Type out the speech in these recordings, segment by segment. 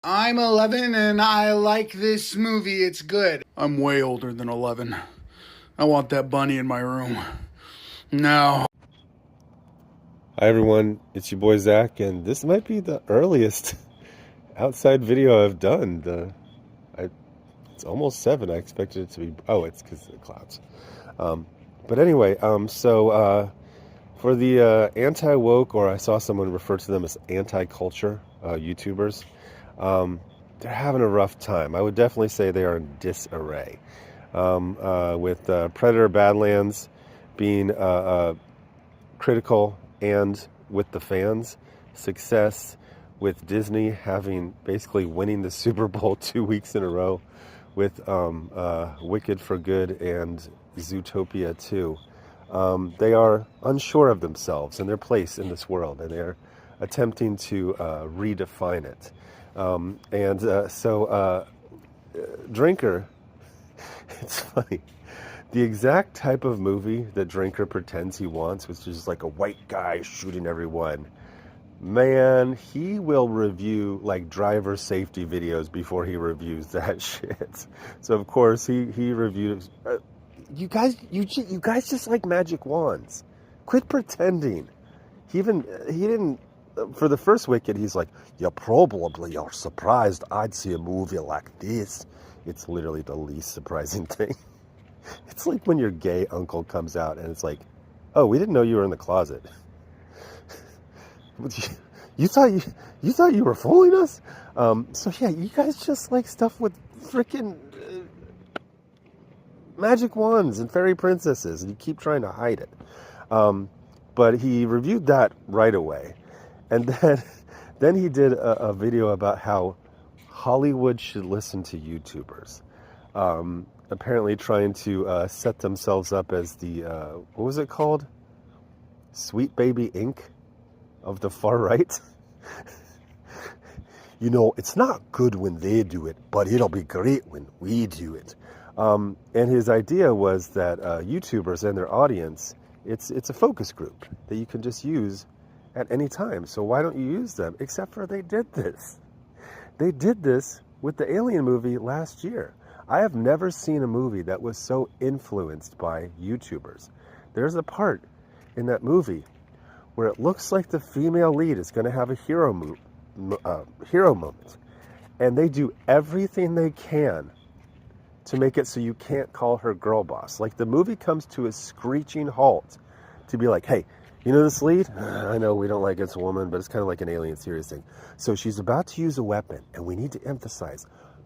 I'm 11 and I like this movie. It's good. I'm way older than 11. I want that bunny in my room. No. Hi everyone, it's your boy Zach, and this might be the earliest outside video I've done. It's almost 7. I expected it to be. Oh, it's because of the clouds. But anyway, for the anti-woke, or I saw someone refer to them as anti-culture YouTubers, they're having a rough time. I would definitely say they are in disarray. With Predator Badlands being critical and with the fans, success with Disney having basically winning the Super Bowl 2 weeks in a row with Wicked for Good and Zootopia 2. They are unsure of themselves and their place in this world, and they're attempting to redefine it. Drinker, it's funny. The exact type of movie that Drinker pretends he wants, which is like a white guy shooting everyone, man, he will review like driver safety videos before he reviews that shit. So of course he reviewed. You guys just like magic wands. Quit pretending. He didn't. For the first Wicked, he's like, you probably are surprised I'd see a movie like this. It's literally the least surprising thing. It's like when your gay uncle comes out and it's like, oh, we didn't know you were in the closet. You thought you were fooling us? So yeah, you guys just like stuff with freaking magic wands and fairy princesses, and you keep trying to hide it. But he reviewed that right away, and then he did a video about how Hollywood should listen to YouTubers. Apparently trying to set themselves up as the, what was it called? Sweet Baby Inc. of the far right. You know, it's not good when they do it, but it'll be great when we do it. And his idea was that YouTubers and their audience, it's a focus group that you can just use at any time. So why don't you use them? Except for they did this. They did this with the Alien movie last year. I have never seen a movie that was so influenced by YouTubers. There's a part in that movie where it looks like the female lead is going to have a hero moment. And they do everything they can to make it so you can't call her girl boss. Like the movie comes to a screeching halt to be like, hey, you know this lead? I know we don't like it's a woman, but it's kind of like an Alien series thing. So she's about to use a weapon, and we need to emphasize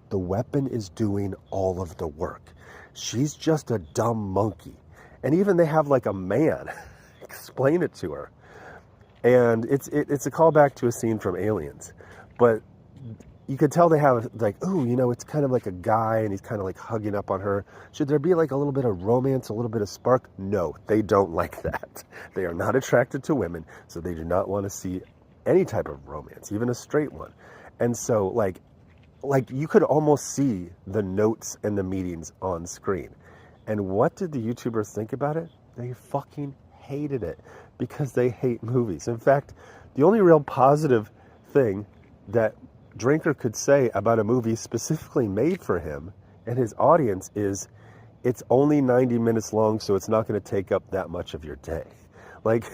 the weapon is doing all of the work. She's just a dumb monkey. And even they have like a man explain it to her. And it's a callback to a scene from Aliens. But you could tell they have like, ooh, you know, it's kind of like a guy and he's kind of like hugging up on her. Should there be like a little bit of romance, a little bit of spark? No, they don't like that. They are not attracted to women, so they do not want to see any type of romance, even a straight one. And so like you could almost see the notes and the meetings on screen. And what did the YouTubers think about it? They fucking hated it because they hate movies. In fact, the only real positive thing that Drinker could say about a movie specifically made for him and his audience is it's only 90 minutes long, so it's not going to take up that much of your day. Like,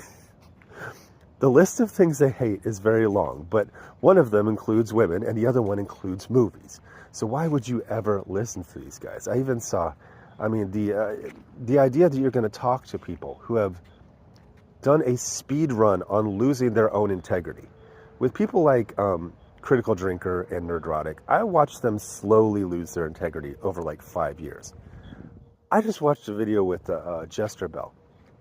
the list of things they hate is very long, but one of them includes women and the other one includes movies. So why would you ever listen to these guys? I even saw, the idea that you're going to talk to people who have done a speed run on losing their own integrity. With people like Critical Drinker and Nerdrotic, I watched them slowly lose their integrity over like 5 years. I just watched a video with Jester Bell.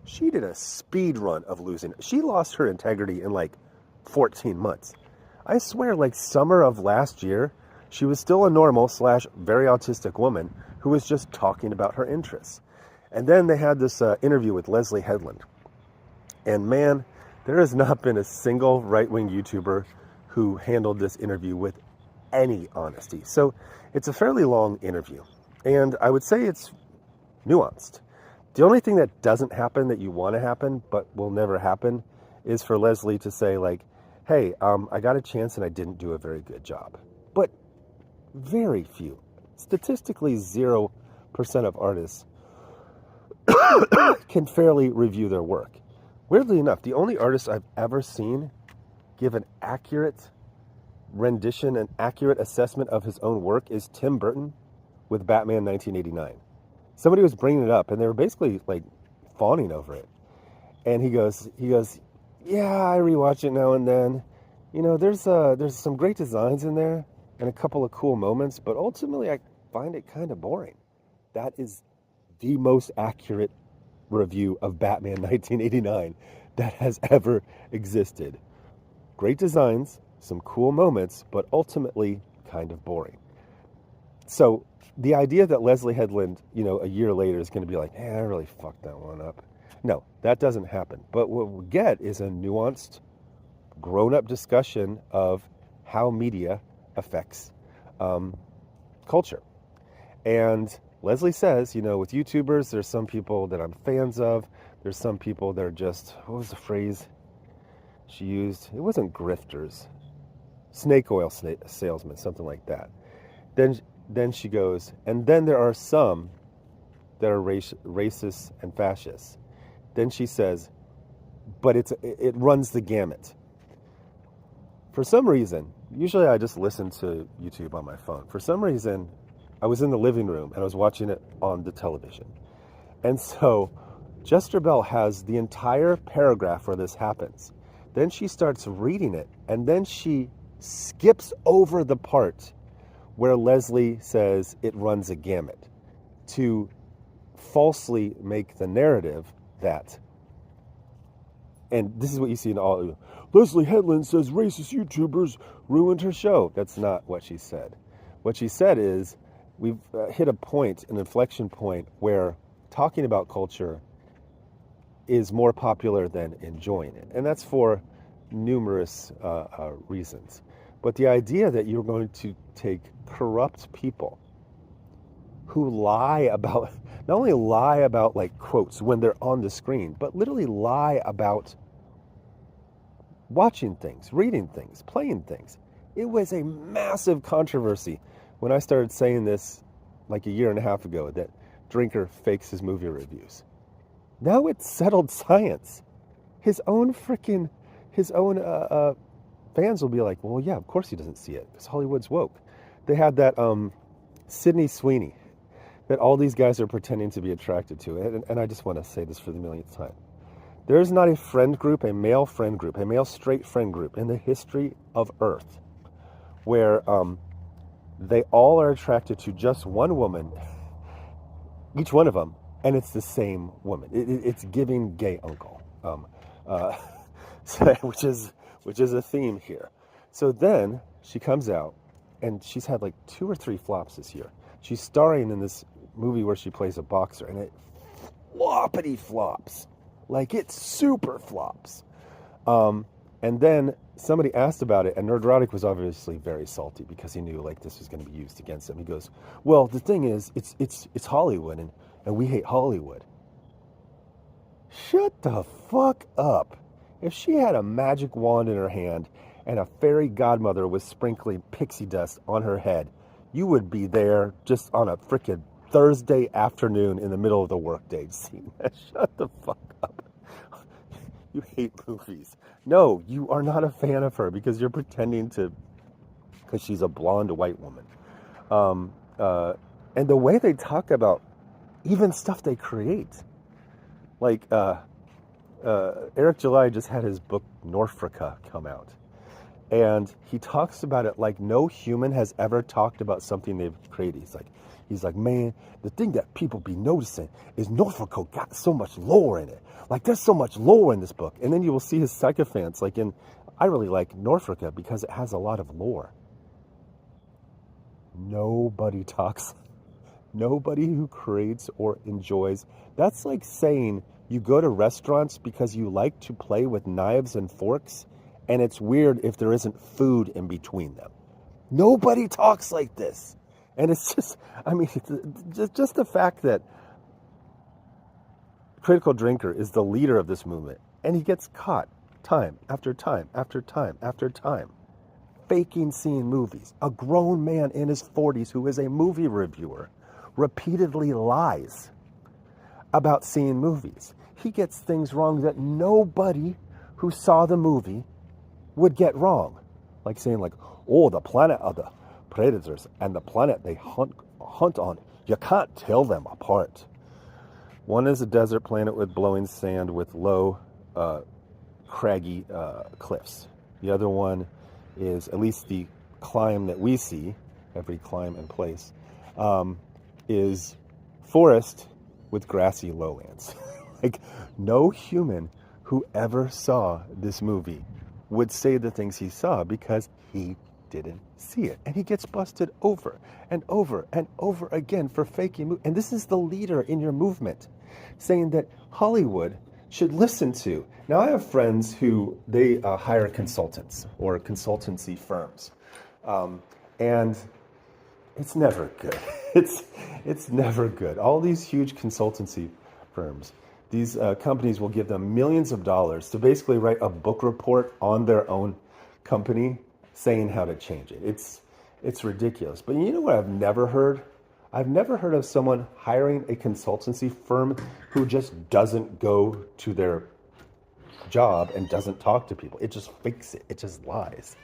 She did a speed run of losing. She lost her integrity in like 14 months. I swear, like summer of last year, she was still a normal / very autistic woman who was just talking about her interests. And then they had this interview with Leslie Headland. And man, there has not been a single right-wing YouTuber who handled this interview with any honesty. So it's a fairly long interview. And I would say it's nuanced. The only thing that doesn't happen that you want to happen, but will never happen, is for Leslie to say like, hey, I got a chance and I didn't do a very good job. But very few, statistically 0% of artists can fairly review their work. Weirdly enough, the only artist I've ever seen give an accurate rendition, an accurate assessment of his own work is Tim Burton with Batman 1989. Somebody was bringing it up, and they were basically like fawning over it. And he goes, yeah, I rewatch it now and then. You know, there's some great designs in there and a couple of cool moments, but ultimately I find it kind of boring. That is the most accurate review of Batman 1989 that has ever existed. Great designs, some cool moments, but ultimately kind of boring. So the idea that Leslie Headland, you know, a year later is going to be like, I really fucked that one up. No, that doesn't happen. But what we get is a nuanced, grown-up discussion of how media affects culture. And Leslie says, you know, with YouTubers, there's some people that I'm fans of. There's some people that are just, what was the phrase she used? It wasn't grifters. Snake oil salesmen, something like that. Then she goes, and then there are some that are racist and fascist. Then she says, but it runs the gamut. For some reason, usually I just listen to YouTube on my phone. For some reason, I was in the living room and I was watching it on the television. And so Jester Bell has the entire paragraph where this happens. Then she starts reading it, and then she skips over the part where Leslie says it runs a gamut to falsely make the narrative that, and this is what you see in all, Leslie Headland says racist YouTubers ruined her show. That's not what she said. What she said is, we've hit a point, an inflection point, where talking about culture is more popular than enjoying it. And that's for numerous reasons. But the idea that you're going to take corrupt people who lie about, not only lie about like quotes when they're on the screen, but literally lie about watching things, reading things, playing things. It was a massive controversy when I started saying this like a year and a half ago, that Drinker fakes his movie reviews. Now it's settled science. His own fans will be like, well, yeah, of course he doesn't see it, because Hollywood's woke. They had that Sydney Sweeney that all these guys are pretending to be attracted to. And I just want to say this for the millionth time. There is not a friend group, a male friend group, a male straight friend group in the history of Earth where they all are attracted to just one woman, each one of them, and it's the same woman. It's giving gay uncle, which is a theme here. So then she comes out, and she's had like 2 or 3 flops this year. She's starring in this movie where she plays a boxer, and it floppity flops. Like, it super flops. And then somebody asked about it, and Nerdrotic was obviously very salty because he knew like this was going to be used against him. He goes, well, the thing is, it's Hollywood, and we hate Hollywood. Shut the fuck up. If she had a magic wand in her hand and a fairy godmother was sprinkling pixie dust on her head, you would be there just on a frickin' Thursday afternoon in the middle of the workday seeing that. Shut the fuck up. You hate movies. No, you are not a fan of her because you're pretending to, because she's a blonde white woman. And the way they talk about even stuff they create, like Eric July just had his book Norfrica come out, and he talks about it like no human has ever talked about something they've created. He's like, man, the thing that people be noticing is Norfolk got so much lore in it. Like, there's so much lore in this book. And then you will see his sycophants. I really like Norfolk because it has a lot of lore. Nobody talks. Nobody who creates or enjoys. That's like saying you go to restaurants because you like to play with knives and forks, and it's weird if there isn't food in between them. Nobody talks like this. And it's just, I mean, just the fact that Critical Drinker is the leader of this movement, and he gets caught time after time after time after time faking seeing movies. A grown man in his 40s who is a movie reviewer repeatedly lies about seeing movies. He gets things wrong that nobody who saw the movie would get wrong. Like saying like, oh, the planet of the predators and the planet they hunt on, you can't tell them apart. One is a desert planet with blowing sand with low, craggy cliffs. The other one is, at least the climb that we see, every climb and place, is forest with grassy lowlands. Like, no human who ever saw this movie would say the things he saw because he didn't see it. And he gets busted over and over and over again for faking. And this is the leader in your movement saying that Hollywood should listen to. Now, I have friends who they hire consultants or consultancy firms. And it's never good. It's never good. All these huge consultancy firms, these companies will give them millions of dollars to basically write a book report on their own company saying how to change it. It's ridiculous. But you know what I've never heard? I've never heard of someone hiring a consultancy firm who just doesn't go to their job and doesn't talk to people. It just fakes it. It just lies.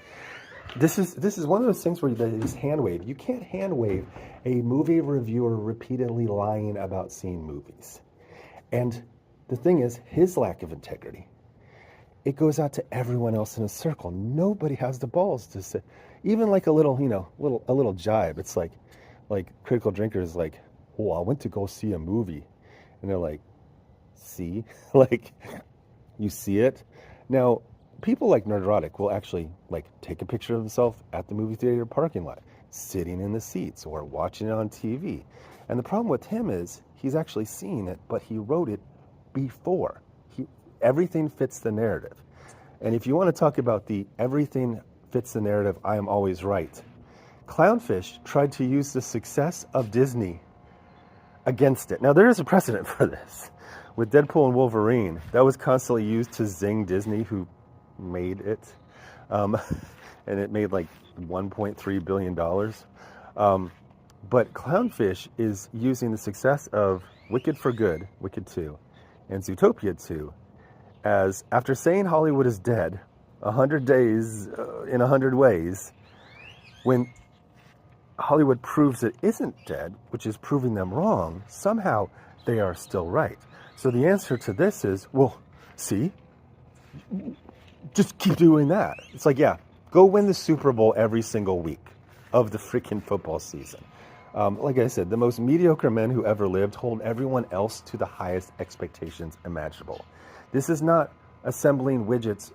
This is one of those things where you just hand wave. You can't hand wave a movie reviewer repeatedly lying about seeing movies. And the thing is, his lack of integrity, it goes out to everyone else in a circle. Nobody has the balls to say, even like a little jibe. It's like Critical Drinker is like, oh, I went to go see a movie. And they're like, see? Like, you see it? Now, people like Nerdrotic will actually like take a picture of themselves at the movie theater parking lot, sitting in the seats or watching it on TV. And the problem with him is he's actually seen it, but he wrote it before. Everything fits the narrative. And if you want to talk about the everything fits the narrative, I am always right. Clownfish tried to use the success of Disney against it. Now, there is a precedent for this. With Deadpool and Wolverine, that was constantly used to zing Disney, who made it. And it made like $1.3 billion. But Clownfish is using the success of Wicked for Good, Wicked 2, and Zootopia 2, as after saying Hollywood is dead 100 days in 100 ways, when Hollywood proves it isn't dead, which is proving them wrong, somehow they are still right. So the answer to this is, well, see, just keep doing that. It's like, yeah, go win the Super Bowl every single week of the freaking football season. Like I said, the most mediocre men who ever lived hold everyone else to the highest expectations imaginable. This is not assembling widgets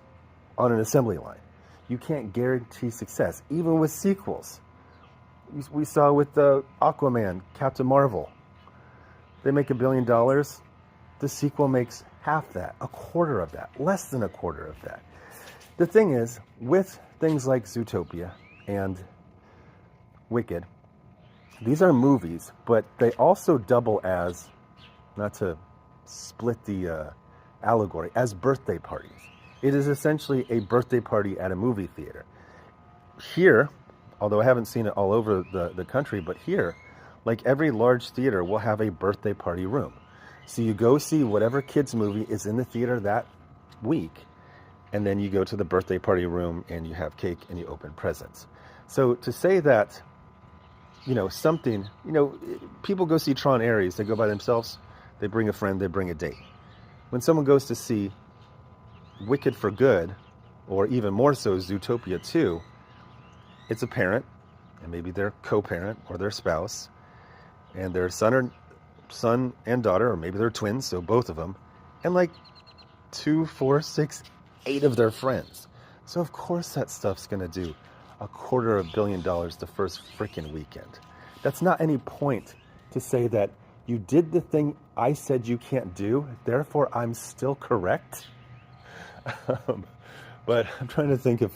on an assembly line. You can't guarantee success, even with sequels. We saw with Aquaman, Captain Marvel. They make $1 billion. The sequel makes half that, a quarter of that, less than a quarter of that. The thing is, with things like Zootopia and Wicked, these are movies, but they also double as, not to split the allegory, as birthday parties. It is essentially a birthday party at a movie theater. Here, although I haven't seen it all over the country, but here, like every large theater will have a birthday party room. So you go see whatever kids movie is in the theater that week, and then you go to the birthday party room and you have cake and you open presents. So to say that, people go see Tron Ares, they go by themselves, they bring a friend, they bring a date. When someone goes to see Wicked for Good, or even more so Zootopia 2, it's a parent, and maybe their co-parent or their spouse, and their son and daughter, or maybe they're twins, so both of them, and like 2, 4, 6, 8 of their friends. So of course that stuff's gonna do $250 million the first freaking weekend. That's not any point to say that you did the thing I said you can't do, therefore I'm still correct. But I'm trying to think if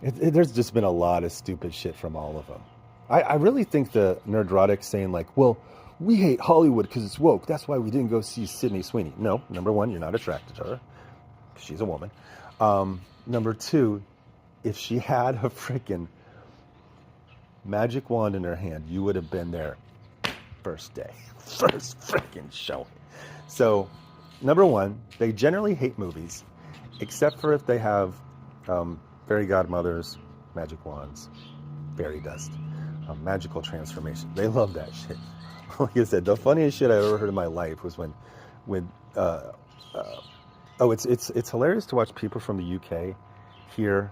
there's just been a lot of stupid shit from all of them. I really think the Nerdrotic saying like, well, we hate Hollywood because it's woke, that's why we didn't go see Sydney Sweeney. No, number one, you're not attracted to her. She's a woman. Number two, if she had a freaking magic wand in her hand, you would have been there first day, first freaking show. So, number one, they generally hate movies, except for if they have fairy godmothers, magic wands, fairy dust, magical transformation. They love that shit. Like I said, the funniest shit I ever heard in my life was when it's hilarious to watch people from the UK hear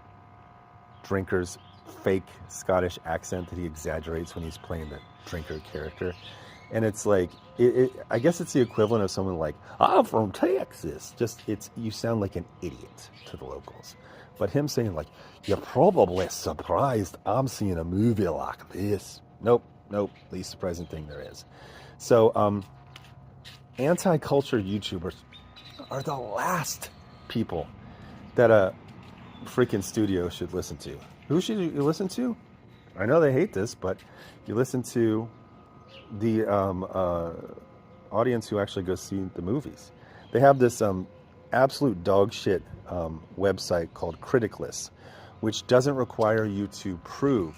Drinker's fake Scottish accent that he exaggerates when he's playing the Drinker character. And it's like, I guess it's the equivalent of someone like, I'm from Texas. You sound like an idiot to the locals. But him saying like, you're probably surprised I'm seeing a movie like this. Nope. Least surprising thing there is. So, anti-culture YouTubers are the last people that a freaking studio should listen to. Who should you listen to? I know they hate this, but you listen to the audience who actually goes see the movies. They have this absolute dog shit website called CRITIC, which doesn't require you to prove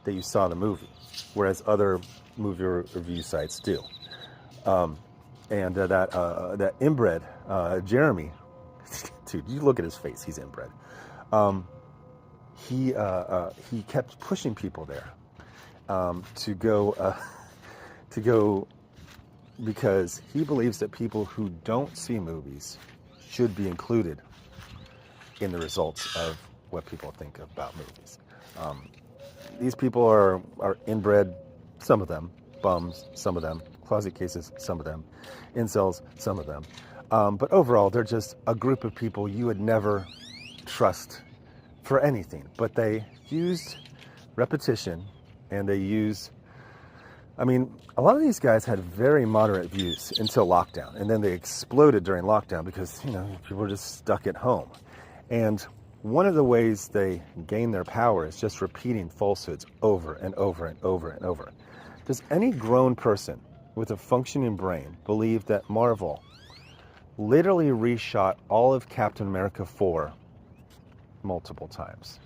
that you saw the movie, whereas other movie review sites do. And that inbred Jeremy, dude, you look at his face, he's inbred. He kept pushing people there to go because he believes that people who don't see movies should be included in the results of what people think about movies. These people are inbred, some of them, bums, some of them, closet cases, some of them, incels, some of them. But overall, they're just a group of people you would never trust for anything. But they used repetition, and they use, a lot of these guys had very moderate views until lockdown, and then they exploded during lockdown because, people were just stuck at home. And one of the ways they gain their power is just repeating falsehoods over and over and over and over. Does any grown person with a functioning brain believe that Marvel literally reshot all of Captain America 4 multiple times?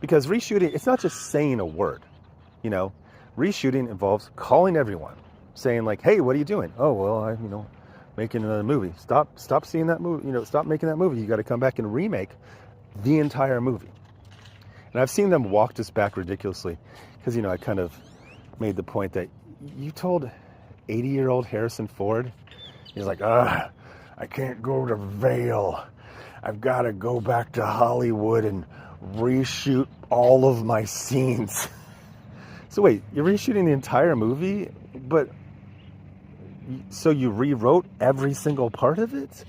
Because reshooting, it's not just saying a word, Reshooting involves calling everyone, saying like, hey, what are you doing? Oh, well, I'm, making another movie. Stop seeing that movie, stop making that movie. You got to come back and remake the entire movie. And I've seen them walk this back ridiculously because, I kind of made the point that you told 80-year-old Harrison Ford, he's like, I can't go to Vail. I've got to go back to Hollywood and reshoot all of my scenes. So wait, you're reshooting the entire movie, but so you rewrote every single part of it?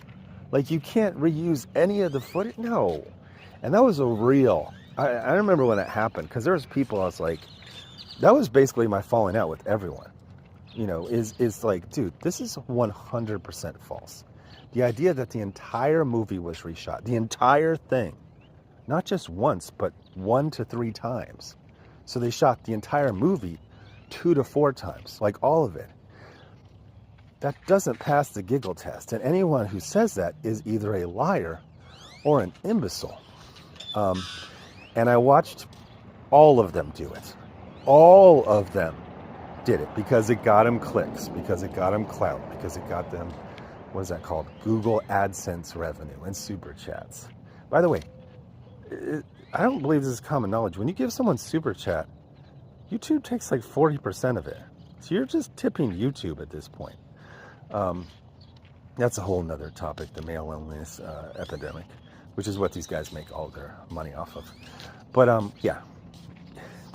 Like you can't reuse any of the footage? No. And that was I remember when that happened, because there was people I was like, that was basically my falling out with everyone. Is like, dude, this is 100% false. The idea that the entire movie was reshot, the entire thing, not just once, but 1 to 3 times. So they shot the entire movie 2 to 4 times, like all of it. That doesn't pass the giggle test. And anyone who says that is either a liar or an imbecile. And I watched all of them do it. All of them did it because it got them clicks, because it got them clout, because it got them, what is that called? Google AdSense revenue and super chats. By the way, I don't believe this is common knowledge. When you give someone super chat, YouTube takes like 40% of it. So you're just tipping YouTube at this point. That's a whole nother topic, the male loneliness epidemic, which is what these guys make all their money off of. But yeah,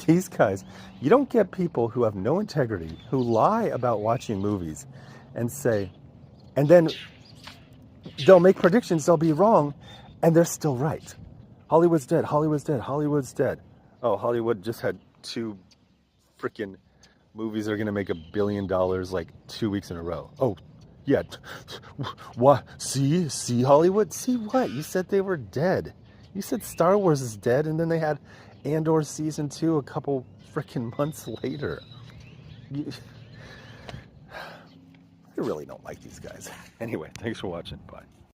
these guys, you don't get people who have no integrity, who lie about watching movies and say, and then they'll make predictions, they'll be wrong, and they're still right. Hollywood's dead, Hollywood's dead, Hollywood's dead. Oh, Hollywood just had 2 freaking movies that are going to make $1 billion like 2 weeks in a row. Oh, yeah. What? See Hollywood? See what? You said they were dead. You said Star Wars is dead, and then they had Andor Season 2 a couple freaking months later. I really don't like these guys. Anyway, thanks for watching. Bye.